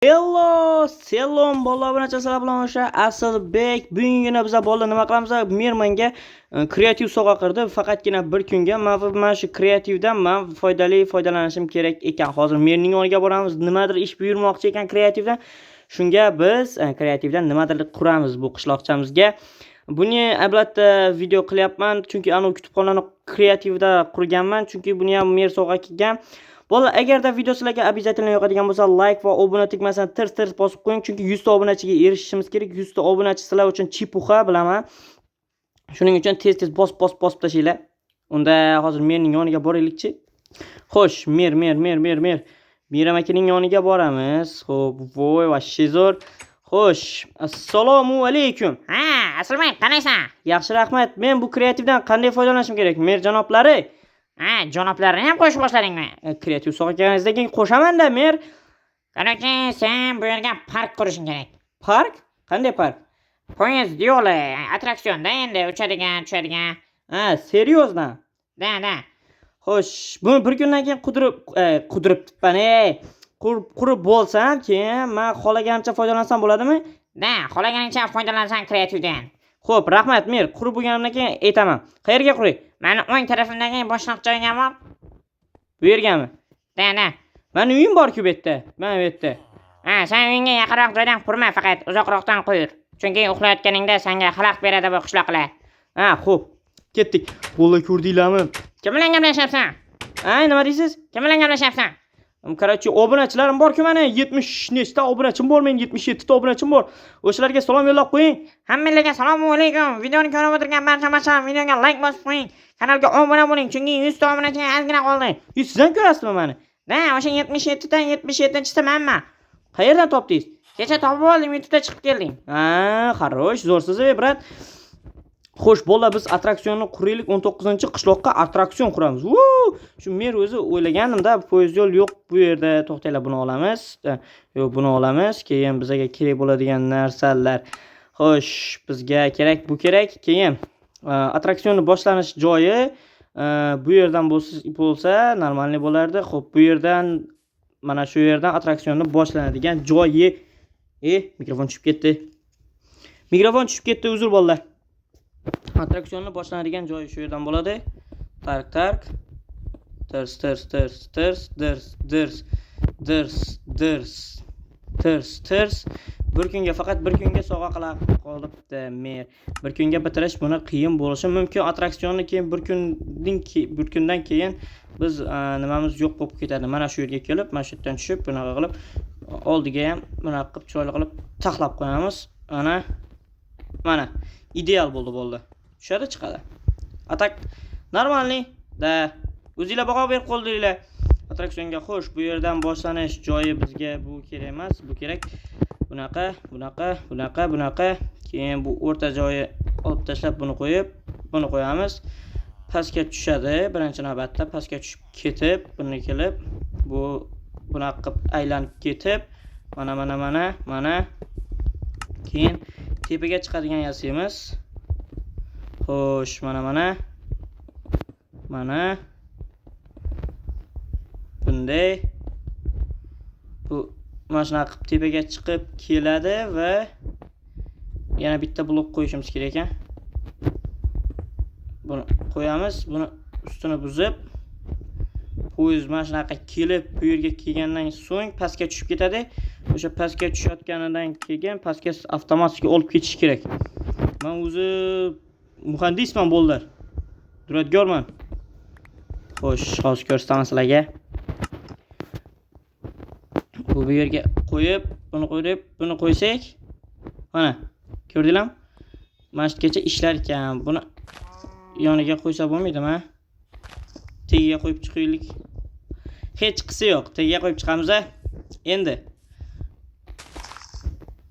Hello, selam bolalar bilan assalomu alaykum. Aslbek, bugun biz bolalar nima qilamiz? Menga kreativ sovg'a qildi. Faqatgina bir kunga. Men shu kreativdan foydalanishim kerak ekan. Hozir menning yoniga boramiz. Nimadir ish buyurmoqchi ekan kreativdan. Shunga biz kreativdan nimadir quramiz bu qishloqchamizga. Buni albatta video qilyapman, chunki anu kutubxonani kreativda qurganman, chunki buni ham mer sovg'a kelgan. Bolalar, agarda video sizlarga обязательно yoqadigan bo'lsa, like va obuna tugmasini tirs bosib qo'ying, chunki 100 ta obunachiga erishishimiz kerak. 100 ta obunachi sizlar uchun chipuxa bilaman. Shuning uchun tez bosib tashinglar. Unda hozir menning yoniga boraylikchi. Xo'sh, mer. Miram akaning yoniga boramiz. Xo'p, voy va shizor. Xo'sh, assalomu alaykum. Ha, Aslbek, qanaysan? Yaxshi, rahmat. Men bu kreativdan qanday foydalanishim kerak, mer janoblari? Ha, janoblarni ham qo'shib boshladingmi? Kreativ so'qaganingizdan keyin qo'shaman-da, mer. Qanaqa, sen bu yerga park qurishing kerak. Park? Qanday park? Poyezd yo'li, attraksionda endi uchadigan, tushadigan. Ha, seriozdan. Da. Xo'sh, buni bir kundan keyin qurib qurib bo'lsam, keyin men xohlaganimcha foydalansam bo'ladimi? Da, xohlaganingcha foydalansan kreativdan. Xo'p, rahmat, mer. Qurib bo'lganimdan keyin aytaman. Qayerga quray? Meni o'ng tarafimdagi boshliq joyga bor. Bu yergami? Da. Meni uyim bor-ku bu yerda. Mana bu yerda. Ha, sen uyingga yaqinroq joydan qurma, faqat uzoqroqdan qo'yir. Chunki uxlayotganingda senga xalaqit beradi bu qishloqlar. Ha, xo'p. Ketdik. Bo'la ko'rdinglarmi? Kim bilan gaplashyapsan? Ay, nima deysiz? Kim bilan gaplashyapsan? Qarachi, obunachilarim bor-ku, mana 70 nechta obunachim bor, men 77 ta obunachim bor. O'shalarga salom yo'llab qo'ying. Hammanglarga assalomu alaykum. Videoni ko'rib o'tirgan barcha videoga like bosib qo'ying. Kanalga obuna bo'ling, chunki 100 ta obunachiga ozgina qoldi. Siz ham ko'rasizmi meni? Da, o'sha 77 dan 77-chisi menman. Qayerdan topdingiz? Kecha topib oldim, YouTube'da chiqib kelding. Ha, xarosh, zo'rsiz, brat. Xo'sh, bolalar, biz attraksionni quraylik. 19-qishloqqa attraksion quramiz. Shu mer o'zi o'ylagandim-da, poyezd yo'l yo'q bu yerda. To'xtanglar, buni olamiz. Yo'q, buni olamiz. Keyin bizga kerak bo'ladigan narsalar. Xo'sh, bizga bu kerak. Keyin attraksionni boshlanish joyi bu yerdan bo'lsa normalniy bo'lardi. Xo'p, bu yerdan mana shu yerdan attraksionni boshlanadigan joyi. Mikrofon tushib ketdi. Uzr bolalar. Attraksionni boshlanadigan joyi shu yerdan bo'ladi. Tark. Tirs. Faqat bir kunga sovg'a qila qolibdi mer. Bir kunga bitirish buni qiyin bo'lishi mumkin. Attraksionni keyin bir kundan keyin biz nimamiz yo'q bo'lib ketadi. Mana shu yerga kelib, mana shu yerdan tushib, bunaqa qilib oldiga ham bunaqa qilib chiroyli qilib taxlab qo'yamiz. Mana ideal bo'ldi. Tushadi, chiqadi. Atak normalniy da. O'zingizlar baho berib qo'ldinglar. Attraksionga xo'sh, bu yerdan boshlanish joyi bizga bu kerak emas, bu kerak. Bunaqa. Keyin bu o'rta joyi olib tashlab buni qo'yamiz. Pastga tushadi, birinchi navbatda pastga tushib ketib, buni kelib, bunaqa qilib aylanib ketib, mana. Keyin tepaga chiqadigan yasaymiz. Xo'sh, mana. Bunday. Bu mana shunaqa qilib tepaga chiqib keladi va yana bitta blok qo'yishimiz kerak ekan. Buni qo'yamiz, buni ustini buzib, poyezd mana shunaqa kelib, bu yerga kelgandan so'ng pastga tushib ketadi. O'sha pastga tushayotganidan keyin pastga avtomatik olib ketish kerak. Men o'zi muhandisman bolalar. Duradgorman. Xo'sh, hozir ko'rsataman sizlarga. Bu yerga qo'yib, buni qo'ysak, mana, ko'rdinglarmi? Mana shungacha ishlar ekan. Buni yoniga qo'ysa bo'lmaydimi? Tagiga qo'yib chiqaylik. Hech qisi yo'q. Tagiga qo'yib chiqamiz. Endi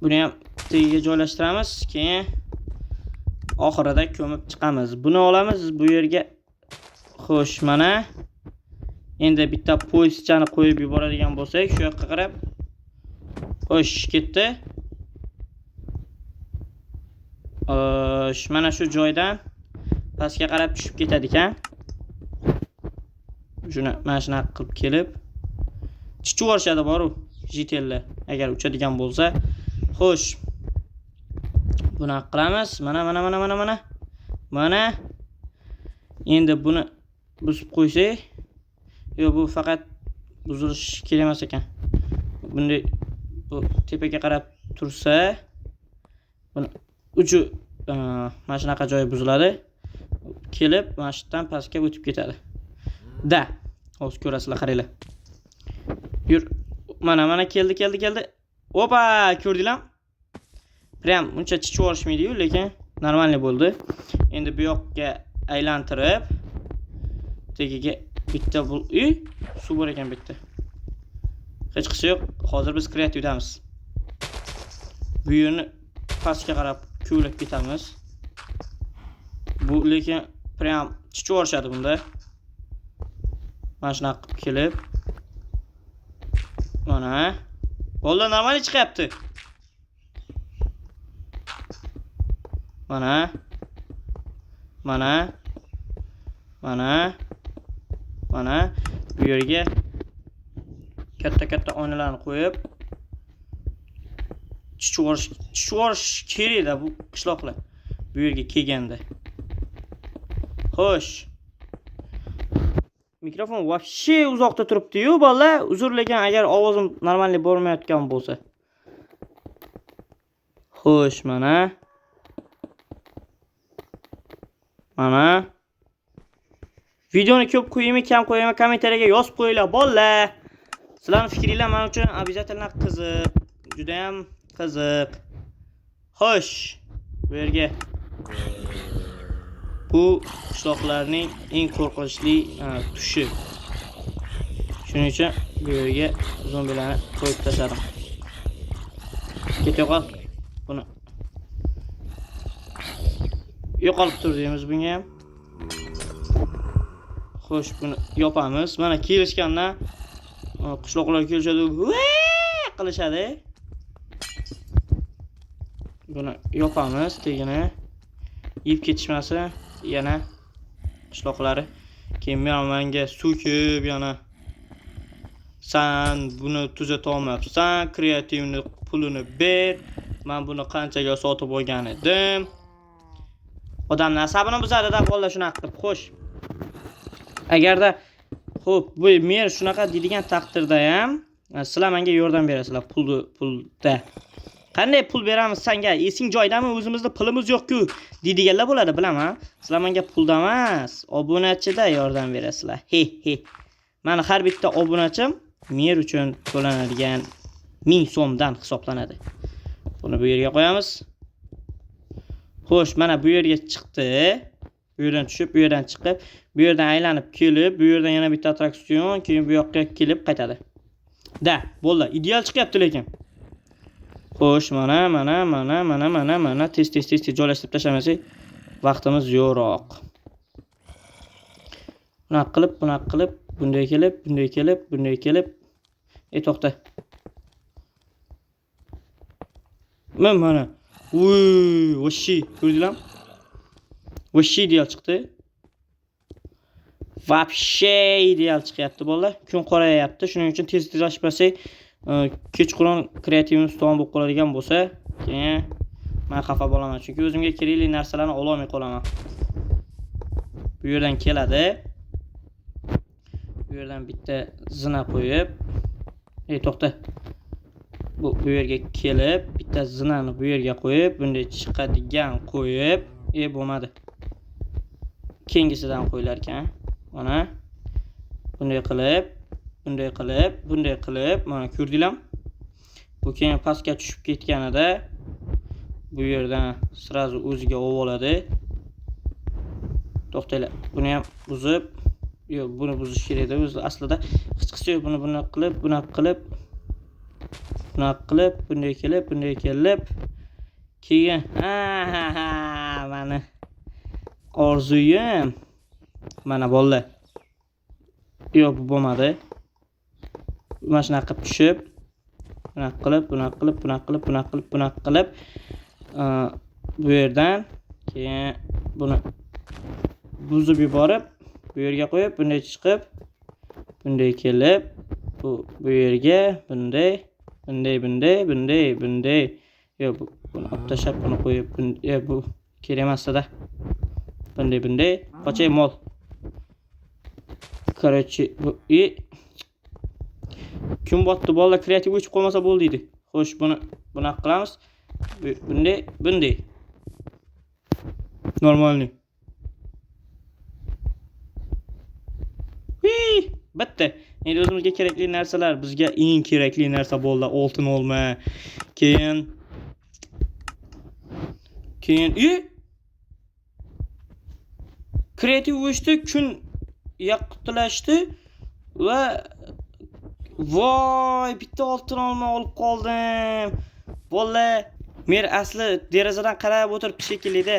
buni ham tagiga joylashtiramiz, keyin oxirida ko'mib chiqamiz. Buni olamiz bu yerga. Xo'sh, mana. Endi bitta poyezdchani qo'yib yuboradigan bo'lsak, shu yoqqa qarab. Xo'sh, ketdi. Mana shu joydan pastga qarab tushib ketadi ekan. Shuni mana shunaqa qilib kelib chichib yuborishadi boru. Jitellar. agar uchadigan bo'lsa. Xo'sh. Buni qilamiz. Mana. Endi buni buzib qo'ysak. Yo'q, bu faqat buzilish kerak emas ekan. Bunday bu tepaga qarab tursa, buni uchi mana shunaqa joyi buziladi. Kelib, mana shu yerdan pastga o'tib ketadi. Da. Hozir ko'rasizlar, qaranglar. Yur. Mana keldi. Opa, ko'rdinglarmi? Prям uncha chichib olishmaydi-yu, lekin normalniy bo'ldi. Endi bu yoqqa aylantirib, tagiga bitta bu suv bor ekan bitta. Hech qisi yo'q. Hozir biz kreativdamiz. Bu yerni pastga qarab ko'ylab ketamiz. Bu lekin prям chichib olishadi bunda. Mana shunaqa qilib kelib. Mana. Bo'ldi, normal chiqyapti. Mana. Bu yerga katta oynalarni qo'yib chichvorish kerak-da bu qishloqlar. Bu yerga kelganda. Xo'sh. Mikrofon вообще uzoqda turibdi-yu, bolalar. Uzr, lekin agar ovozim normalniy bormayotgan bo'lsa. Xo'sh, mana. Videoni ko'p qo'yaymi, kam qo'yaymi, kommentariyaga yozib qo'yinglar, bolalar. Sizlarning fikringlar men uchun обязательно qiziq, juda ham qiziq. Xo'sh, bu yerga bu qishloqlarning eng qo'rqinchli tushi. Shuning uchun bu yerga zombilarni qo'yib tashladim. Ketib qol. Buni yo'qolib tur deymiz bunga ham. Xo'sh, buni yopamiz. Mana kelishgandan qishloqlar kelishadi, qilishadi. Buni yopamiz, tegini yeb ketishmasa, yana qishloqlari keyin menga so'kib yana sen buni tuzata olmayapsan, kreativni pulini ber. Men buni qanchaga sotib olgan edim. Odamlar sabrini buzadi-da, bolalar shunaqa qilib. Xo'sh. Agarda xo'p, bu men shunaqa deydigan taqdirda ham sizlar menga yordam berasizlar pulda. Qanday pul beramiz senga? Esing joydami? O'zimizda pulimiz yo'q-ku deydiganlar bo'ladi, bilaman. Sizlar menga pulda emas, obunachida yordam berasizlar. He. Meni har bitta obunachim men uchun to'lanadigan 1000 so'mdan hisoblanadi. Buni bu yerga qo'yamiz. Xo'sh, mana bu yerga chiqdi. Bu yerdan tushib, bu yerdan chiqib, bu yerdan aylanib kelib, bu yerdan yana bitta attraksion, keyin bu yoqqa kelib qaytadi. Da, bo'ldi. Ideal chiqyapti lekin. Xo'sh, mana tez joylashtirib tashlamasak, vaqtimiz yo'qroq. Bunaqa qilib, bunday kelib. To'xta. Mana. Voshi, ko'rdinglarmi? Voshi ideal chiqdi. Вообще ideal chiqyapti bolalar. Kun qorayapti. Shuning uchun tez ochmasak, kechqurun kreativimiz tamom bo'lib qoladigan bo'lsa, keyin men xafa bo'laman. Chunki o'zimga kerakli narsalarni ola olmay qolaman. Bu yerdan keladi. Bu yerdan bitta zina qo'yib, to'xta. Bu yerga kelib, bitta zinani bu yerga qo'yib, bunday chiqadigan qo'yib, bo'lmadi. Keyingisidan qo'yilar ekan. Mana bunday qilib, mana ko'rdinglarmi? Bu keyin pastga tushib ketganida bu yerdan sirazu o'ziga olib oladi. To'xtanglar. Buni ham buzib, yo'q, buni buzish kerak edi. O'zi aslida hech qisi yo'q. Buni bunaqa qilib, bunday kelib, keyin mana orzuyim. Mana bolalar. Yo'q, bu bo'lmadi. Mana shunaqa qilib tushib, bunaqa qilib, bu yerdan keyin buni buzib yuborib, bu yerga qo'yib, bunday chiqib, bunday kelib, bu yerga bunday bunday. Yo, buni olib tashlab, buni qo'yib, bu kerak emas-da. Bunday. Qochay mol. Короче, bu kun botdi, bolalar kreativ o'chib qolmasa bo'ldi edi. Xo'sh, buni bunaqa qilamiz. Bunday. Normalniy. Bitta. Endi o'zimizga kerakli narsalar, bizga eng kerakli narsa bo'ldi, oltin olma. Keyin kreativ o'chdi, kun yaqinlashdi va voy, bitta oltin olma olib qoldim. Bolalar, men asli derazadan qarab o'tiribdi shekilli-da.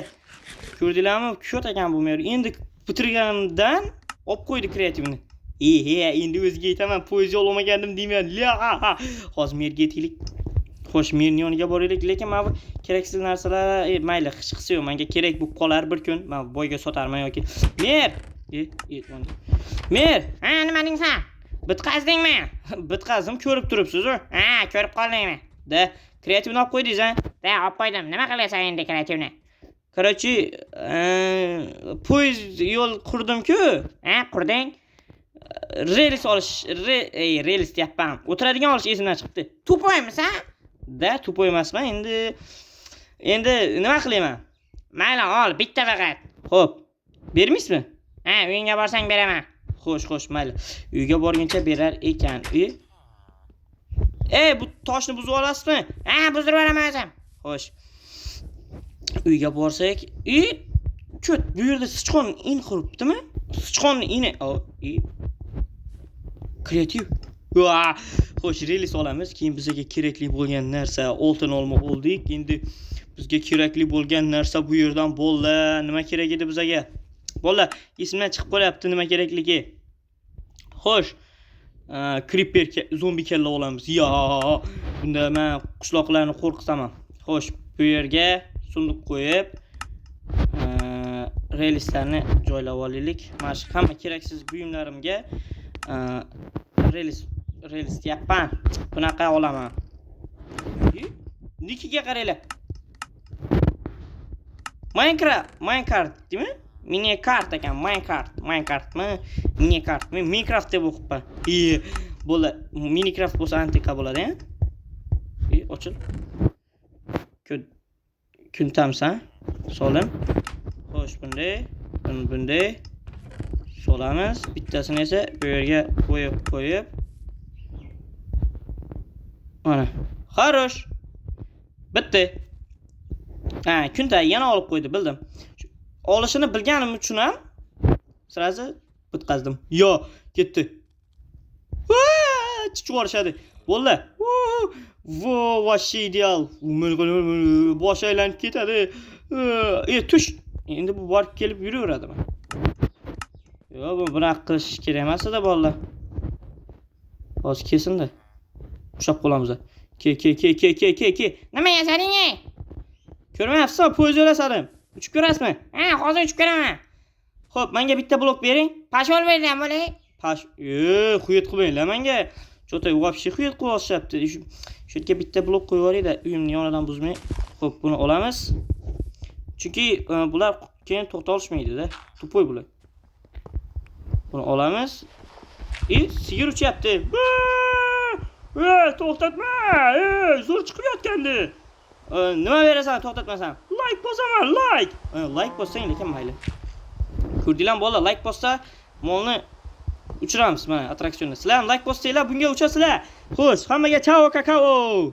Ko'rdinglarmi? Kuyot ekan bu mer. Endi bitirganimdan olib qo'ydi kreativni. Endi o'ziga aytaman, poeziya olmagandim deyman. Hozir merga aytaylik. Xo'sh, men yoniga boraylik, lekin men bu keraksiz narsalar, mayli, hech qisi yo'q. Menga kerak bo'lib qolar bir kun. Men boyga sotarman yoki. Mer! Mer! Ha, nima deysan? Bitqazdingmi? Bitqazdim, ko'rib turibsiz-ku. Ha, ko'rib qoldingmi? Da, kreativni olib qo'ydingiz-a? Da, olib qo'ydim. Nima qilasan endi kreativni? Короче, poyezd yo'l qurdim-ku. Ha, qurding? Rels olish, rels deyapman. O'tiradigan olish esimdan chiqdi. Tupoymisan? Da, tupoy emasman. Endi nima qilayman? Mayli, ol, bitta faqat. Xo'p. Bermaysizmi? Ha, uyingga borsang beraman. Xo'sh, mayli. Uyga borguncha berar ekan. Bu toshni buzib olasizmi? Ha, buzdirib beraman o'zim. Xo'sh. Uyga borsak, ko't, bu yerda sichqon in quribdimi? Sichqonni ini. Kreativ. Xo'sh, rels olamiz. Keyin bizga kerakli bo'lgan narsa oltin olma oldik. Endi bizga kerakli bo'lgan narsa bu yerdan bolalar. Nima kerak edi bizga? Bolalar, esimdan chiqib qolyapti nima kerakligi. Xo'sh, creeper zombi kalla olamiz. Bunda men qushloqlarni qo'rqitaman. Xo'sh, bu yerga sunduq qo'yib, relslarni joylab olaylik. Mana shu hamma keraksiz buyumlarimga rels deyapman. Bunaqa olaman. Nikiga qaranglar. Minecraft, deymi? Mini kart ekan, Minecartmi? Mini kart. Men Minecraft deb o'qibman. Bo'la, Minecraft bo'lsa antika bo'ladi-a? Ochil. Kun tamsan, solim. Xo'sh, bunday solamiz. Bittasini esa bu yerga qo'yib. Mana. Xarosh. Bitti. Kunta yana olib qo'ydi, bildim. Olishini bilganim uchun ham sirazi bitqazdim. Ketdi. Chiqib yorishadi. Bo'ldi. Vosh ideal. Bosh aylanib ketadi. Tush. Endi bu borib kelib yuraveradimi? Bu bunaqa qilish kerak emas edi, bolalar. Hozir kesin-da. Ushab qolamiz. Ke. Nima yasading? Ko'rmayapsizmi? Poyezd yo'lasadim. Uchib ko'rasizmi? Ha, hozir uchib ko'raman. Xo'p, menga bitta blok bering. Pashol berdim, bo'lay. Xuyet qilmanglar menga. Cho'tay вообще xuyet qilib olshyapti. Shu yerga bitta blok qo'yib yuboring-da, uyimni yonidan buzmang. Xo'p, buni olamiz. Chunki bular keyin to'xta olishmaydi-da. Tupoy bular. Buni olamiz. Sigir uchyapti. To'xtatma! Zo'r chiqib yotgandi. Nima berasan to'xtatmasam? Like bosaman, like. Like bossang lekin mayli. Ko'rdinglarmi bolalar, like bossa molni uchiramiz mana attraksionda. Sizlar ham like bossanglar, bunga uchasizlar. Xo'sh, hammaga chao kakao.